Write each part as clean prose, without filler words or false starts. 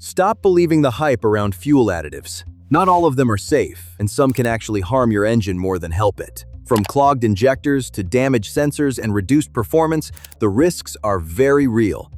Stop believing the hype around fuel additives. Not all of them are safe, and some can actually harm your engine more than help it. From clogged injectors to damaged sensors and reduced performance, the risks are very real.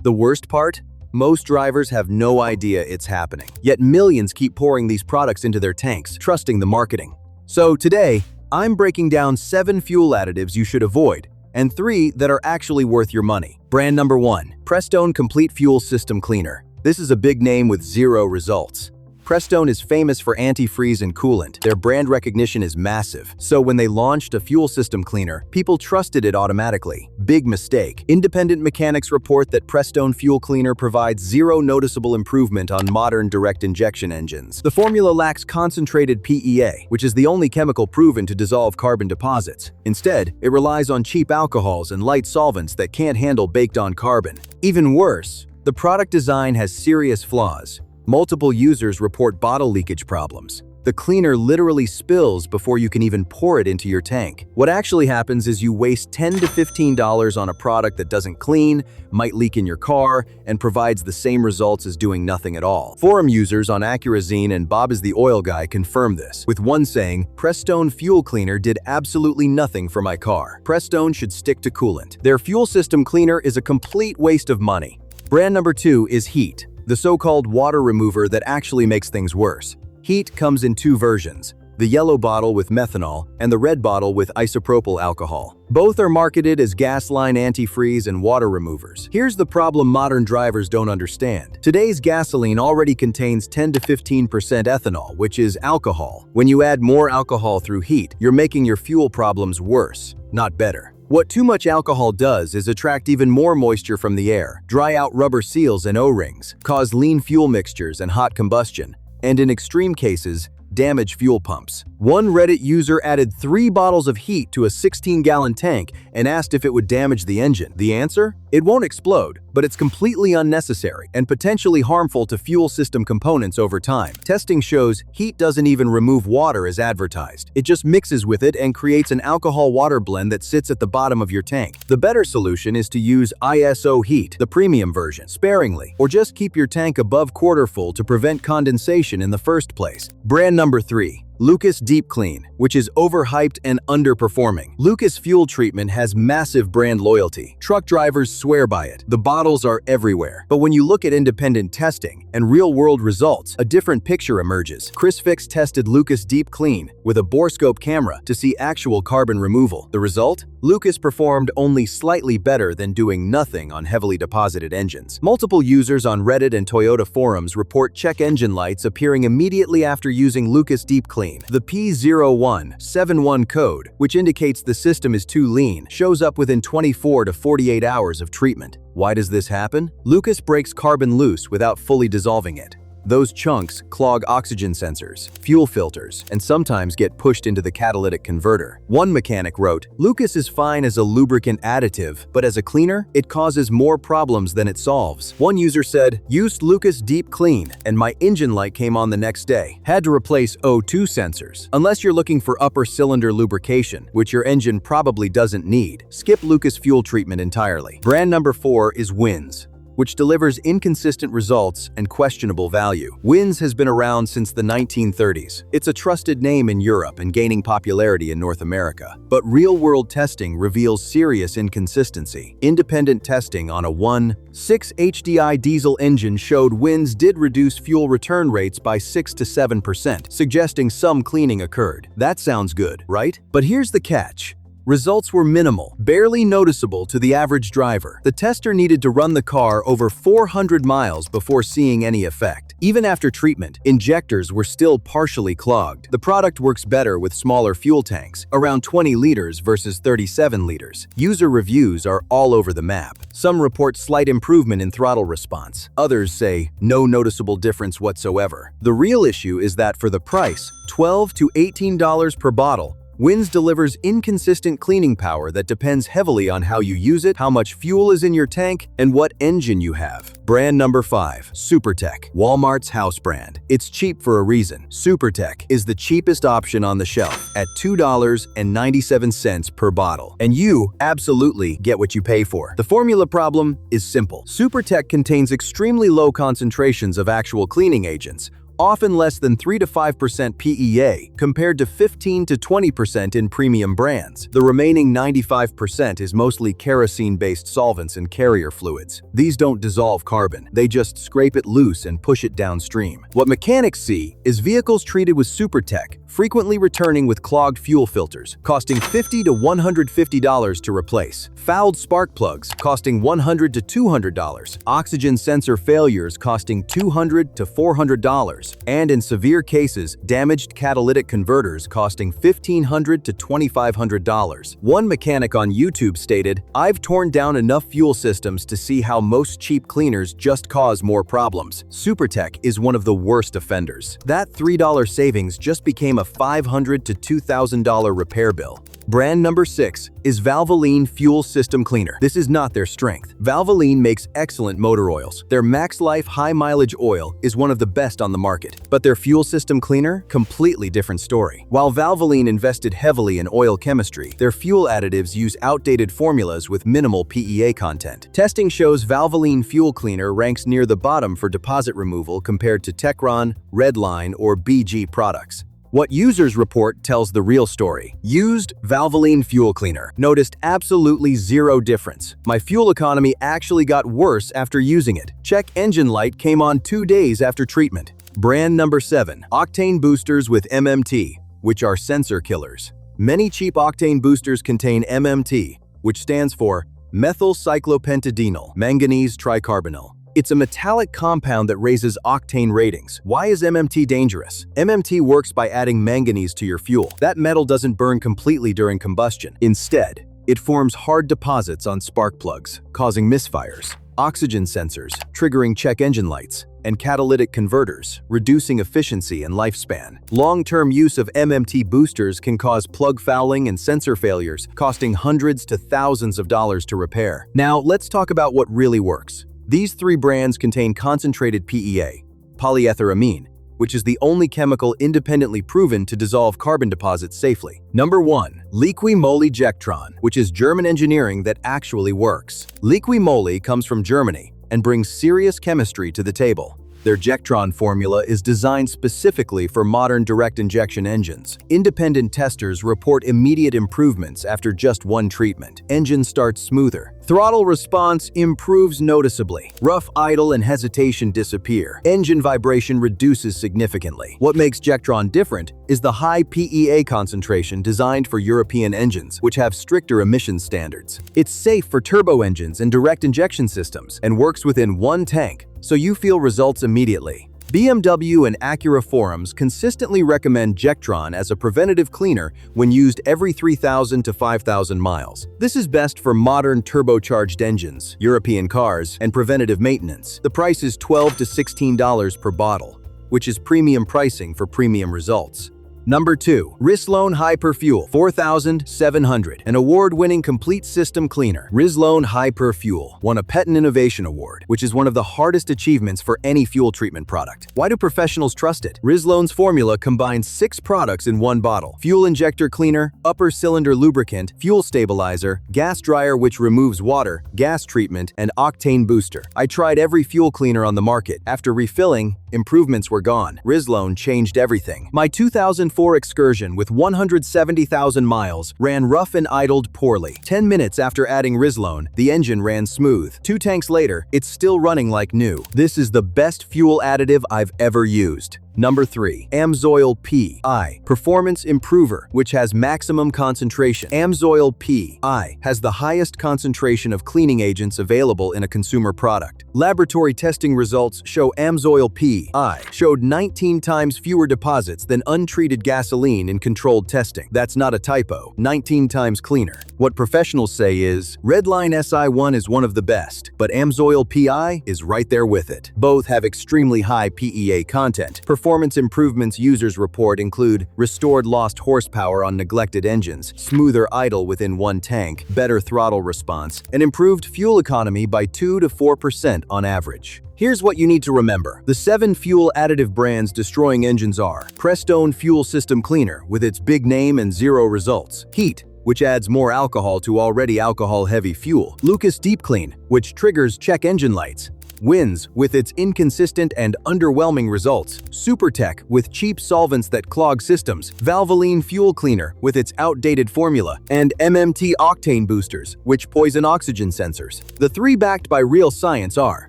The worst part? Most drivers have no idea it's happening. Yet millions keep pouring these products into their tanks, trusting the marketing. So today, I'm breaking down 7 fuel additives you should avoid, and 3 that are actually worth your money. Brand number 1, Prestone Complete Fuel System Cleaner. This is a big name with 0 results. Prestone is famous for antifreeze and coolant. Their brand recognition is massive. So when they launched a fuel system cleaner, people trusted it automatically. Big mistake. Independent mechanics report that Prestone Fuel Cleaner provides 0 noticeable improvement on modern direct injection engines. The formula lacks concentrated PEA, which is the only chemical proven to dissolve carbon deposits. Instead, it relies on cheap alcohols and light solvents that can't handle baked-on carbon. Even worse, the product design has serious flaws. Multiple users report bottle leakage problems. The cleaner literally spills before you can even pour it into your tank. What actually happens is you waste $10 to $15 on a product that doesn't clean, might leak in your car, and provides the same results as doing nothing at all. Forum users on Accurazine and Bob is the Oil Guy confirm this, with one saying, "Prestone Fuel Cleaner did absolutely nothing for my car. Prestone should stick to coolant. Their fuel system cleaner is a complete waste of money." Brand number 2 is HEET, the so-called water remover that actually makes things worse. HEET comes in 2 versions, the yellow bottle with methanol and the red bottle with isopropyl alcohol. Both are marketed as gas line antifreeze and water removers. Here's the problem modern drivers don't understand. Today's gasoline already contains 10 to 15% ethanol, which is alcohol. When you add more alcohol through HEET, you're making your fuel problems worse, not better. What too much alcohol does is attract even more moisture from the air, dry out rubber seals and O-rings, cause lean fuel mixtures and hot combustion, and in extreme cases, damage fuel pumps. One Reddit user added 3 bottles of HEET to a 16-gallon tank and asked if it would damage the engine. The answer? It won't explode, but it's completely unnecessary and potentially harmful to fuel system components over time. Testing shows HEET doesn't even remove water as advertised. It just mixes with it and creates an alcohol-water blend that sits at the bottom of your tank. The better solution is to use ISO HEET, the premium version, sparingly, or just keep your tank above quarter full to prevent condensation in the first place. Brand number 3. Lucas Deep Clean, which is overhyped and underperforming. Lucas Fuel Treatment has massive brand loyalty. Truck drivers swear by it. The bottles are everywhere. But when you look at independent testing and real-world results, a different picture emerges. Chris Fix tested Lucas Deep Clean with a borescope camera to see actual carbon removal. The result? Lucas performed only slightly better than doing nothing on heavily deposited engines. Multiple users on Reddit and Toyota forums report check engine lights appearing immediately after using Lucas Deep Clean. The P0171 code, which indicates the system is too lean, shows up within 24 to 48 hours of treatment. Why does this happen? Lucas breaks carbon loose without fully dissolving it. Those chunks clog oxygen sensors, fuel filters, and sometimes get pushed into the catalytic converter. One mechanic wrote, "Lucas is fine as a lubricant additive, but as a cleaner, it causes more problems than it solves." One user said, "Used Lucas Deep Clean, and my engine light came on the next day. Had to replace O2 sensors. Unless you're looking for upper cylinder lubrication, which your engine probably doesn't need, skip Lucas Fuel Treatment entirely." Brand number 4 is Wynn's, which delivers inconsistent results and questionable value. Wynn's has been around since the 1930s. It's a trusted name in Europe and gaining popularity in North America. But real-world testing reveals serious inconsistency. Independent testing on a 1.6 HDI diesel engine showed Wynn's did reduce fuel return rates by 6 to 7%, suggesting some cleaning occurred. That sounds good, right? But here's the catch. Results were minimal, barely noticeable to the average driver. The tester needed to run the car over 400 miles before seeing any effect. Even after treatment, injectors were still partially clogged. The product works better with smaller fuel tanks, around 20 liters versus 37 liters. User reviews are all over the map. Some report slight improvement in throttle response. Others say no noticeable difference whatsoever. The real issue is that for the price, $12 to $18 per bottle, Wynn's delivers inconsistent cleaning power that depends heavily on how you use it, how much fuel is in your tank, and what engine you have. Brand number 5. SuperTech, Walmart's house brand. It's cheap for a reason. SuperTech is the cheapest option on the shelf at $2.97 per bottle. And you absolutely get what you pay for. The formula problem is simple. SuperTech contains extremely low concentrations of actual cleaning agents, often less than 3 to 5% PEA, compared to 15 to 20% in premium brands. The remaining 95% is mostly kerosene-based solvents and carrier fluids. These don't dissolve carbon, they just scrape it loose and push it downstream. What mechanics see is vehicles treated with SuperTech frequently returning with clogged fuel filters, costing $50 to $150 to replace, fouled spark plugs costing $100 to $200, oxygen sensor failures costing $200 to $400, and in severe cases, damaged catalytic converters costing $1,500 to $2,500. One mechanic on YouTube stated, "I've torn down enough fuel systems to see how most cheap cleaners just cause more problems. SuperTech is one of the worst offenders. That $3 savings just became a $500 to $2,000 repair bill." Brand number 6 is Valvoline Fuel System Cleaner. This is not their strength. Valvoline makes excellent motor oils. Their Max Life high mileage oil is one of the best on the market. But their fuel system cleaner? Completely different story. While Valvoline invested heavily in oil chemistry, their fuel additives use outdated formulas with minimal PEA content. Testing shows Valvoline Fuel Cleaner ranks near the bottom for deposit removal compared to Techron, Redline, or BG products. What users report tells the real story. Used Valvoline Fuel Cleaner. Noticed absolutely zero difference. My fuel economy actually got worse after using it. Check engine light came on 2 days after treatment. Brand number 7. Octane boosters with MMT, which are sensor killers. Many cheap octane boosters contain MMT, which stands for methyl cyclopentadienyl manganese tricarbonyl. It's a metallic compound that raises octane ratings. Why is MMT dangerous? MMT works by adding manganese to your fuel. That metal doesn't burn completely during combustion. Instead, it forms hard deposits on spark plugs, causing misfires, oxygen sensors, triggering check engine lights, and catalytic converters, reducing efficiency and lifespan. Long-term use of MMT boosters can cause plug fouling and sensor failures, costing hundreds to thousands of dollars to repair. Now, let's talk about what really works. These 3 brands contain concentrated PEA, polyetheramine, which is the only chemical independently proven to dissolve carbon deposits safely. Number 1. Liqui Moly Jectron, which is German engineering that actually works. Liqui Moly comes from Germany and brings serious chemistry to the table. Their Jectron formula is designed specifically for modern direct injection engines. Independent testers report immediate improvements after just 1 treatment. Engine starts smoother. Throttle response improves noticeably. Rough idle and hesitation disappear. Engine vibration reduces significantly. What makes Jectron different is the high PEA concentration designed for European engines, which have stricter emission standards. It's safe for turbo engines and direct injection systems and works within 1 tank, so you feel results immediately. BMW and Acura forums consistently recommend Jectron as a preventative cleaner when used every 3,000 to 5,000 miles. This is best for modern turbocharged engines, European cars, and preventative maintenance. The price is $12 to $16 per bottle, which is premium pricing for premium results. Number 2. Rislone Hyperfuel 4700, an award-winning complete system cleaner. Rislone Hyperfuel won a Patent Innovation Award, which is one of the hardest achievements for any fuel treatment product. Why do professionals trust it? Rislone's formula combines 6 products in 1 bottle: fuel injector cleaner, upper cylinder lubricant, fuel stabilizer, gas dryer which removes water, gas treatment, and octane booster. I tried every fuel cleaner on the market. After refilling, improvements were gone. Rislone changed everything. My 2004 Excursion with 170,000 miles ran rough and idled poorly. 10 minutes after adding Rislone, the engine ran smooth. 2 tanks later, it's still running like new. This is the best fuel additive I've ever used. Number 3. Amsoil P.I. Performance Improver, which has maximum concentration. Amsoil P.I. has the highest concentration of cleaning agents available in a consumer product. Laboratory testing results show Amsoil P.I. showed 19 times fewer deposits than untreated gasoline in controlled testing. That's not a typo. 19 times cleaner. What professionals say is, Redline SI1 is one of the best, but Amsoil P.I. is right there with it. Both have extremely high PEA content. performance improvements users report include restored lost horsepower on neglected engines, smoother idle within one tank, better throttle response, and improved fuel economy by 2 to 4% on average. Here's what you need to remember. The 7 fuel additive brands destroying engines are: Prestone Fuel System Cleaner, with its big name and zero results; HEET, which adds more alcohol to already alcohol-heavy fuel; Lucas Deep Clean, which triggers check engine lights; Wynn's, with its inconsistent and underwhelming results; SuperTech, with cheap solvents that clog systems; Valvoline Fuel Cleaner, with its outdated formula; and MMT Octane Boosters, which poison oxygen sensors. The 3 backed by real science are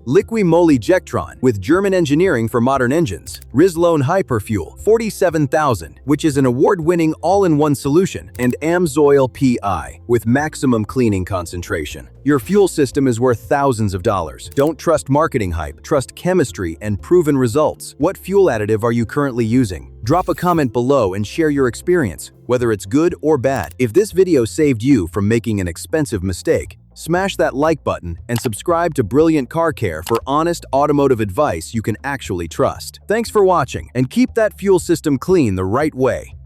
Liqui-Moly Jectron, with German engineering for modern engines; Rislone Hyperfuel 47,000, which is an award-winning all-in-one solution; and Amsoil PI, with maximum cleaning concentration. Your fuel system is worth thousands of dollars. Don't trust marketing hype, trust chemistry and proven results. What fuel additive are you currently using? Drop a comment below and share your experience, whether it's good or bad. If this video saved you from making an expensive mistake, smash that like button and subscribe to Brilliant Car Care for honest automotive advice you can actually trust. Thanks for watching, and keep that fuel system clean the right way.